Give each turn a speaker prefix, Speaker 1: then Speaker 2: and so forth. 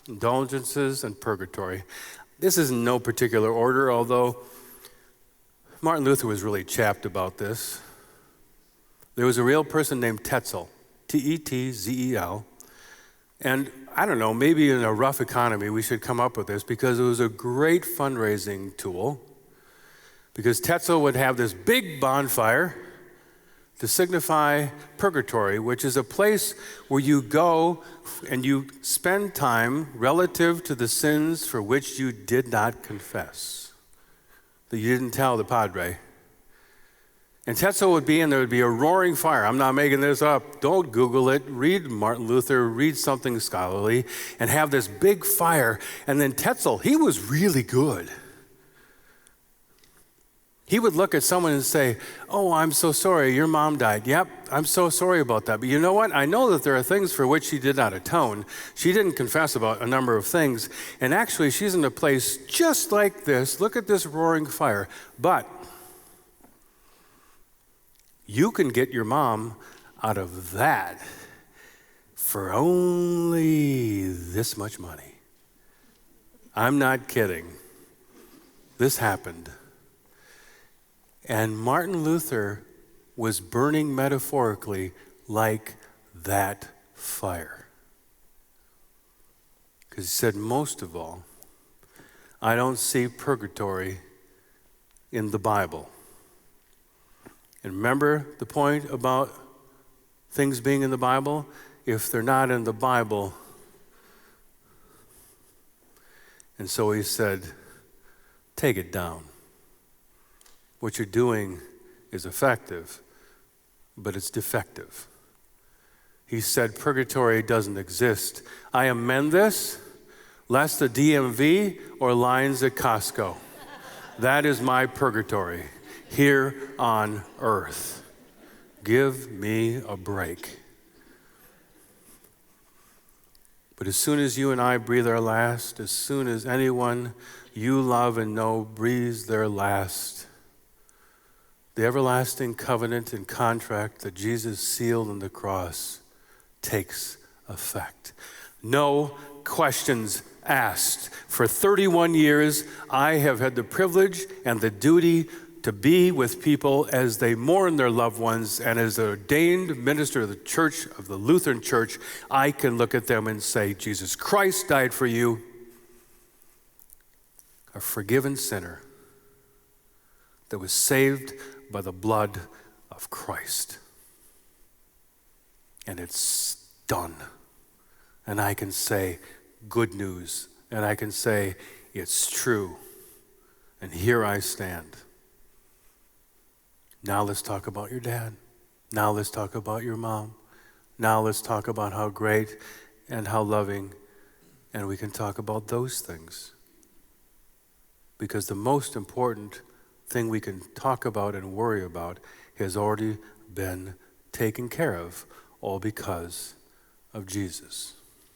Speaker 1: indulgences, and purgatory. This is in no particular order, although Martin Luther was really chapped about this. There was a real person named Tetzel, Tetzel, and I don't know, maybe in a rough economy we should come up with this because it was a great fundraising tool, because Tetzel would have this big bonfire to signify purgatory, which is a place where you go and you spend time relative to the sins for which you did not confess, that you didn't tell the padre. And Tetzel would be, and there would be a roaring fire. I'm not making this up. Don't Google it. Read Martin Luther, read something scholarly, and have this big fire. And then Tetzel, he was really good. He would look at someone and say, "Oh, I'm so sorry, your mom died. Yep, I'm so sorry about that. But you know what? I know that there are things for which she did not atone. She didn't confess about a number of things. And actually, she's in a place just like this. Look at this roaring fire. But you can get your mom out of that for only this much money." I'm not kidding. This happened. And Martin Luther was burning metaphorically like that fire. Because he said, most of all, I don't see purgatory in the Bible. And remember the point about things being in the Bible? If they're not in the Bible. And so he said, take it down. What you're doing is effective, but it's defective. He said purgatory doesn't exist. I amend this, less the DMV or lines at Costco. That is my purgatory here on earth. Give me a break. But as soon as you and I breathe our last, as soon as anyone you love and know breathes their last, the everlasting covenant and contract that Jesus sealed on the cross takes effect. No questions asked. For 31 years, I have had the privilege and the duty to be with people as they mourn their loved ones, and as an ordained minister of the church, of the Lutheran Church, I can look at them and say, Jesus Christ died for you, a forgiven sinner that was saved by the blood of Christ. And it's done. And I can say good news. And I can say it's true. And here I stand. Now let's talk about your dad. Now let's talk about your mom. Now let's talk about how great and how loving. And we can talk about those things. Because the most important thing we can talk about and worry about has already been taken care of, all because of Jesus.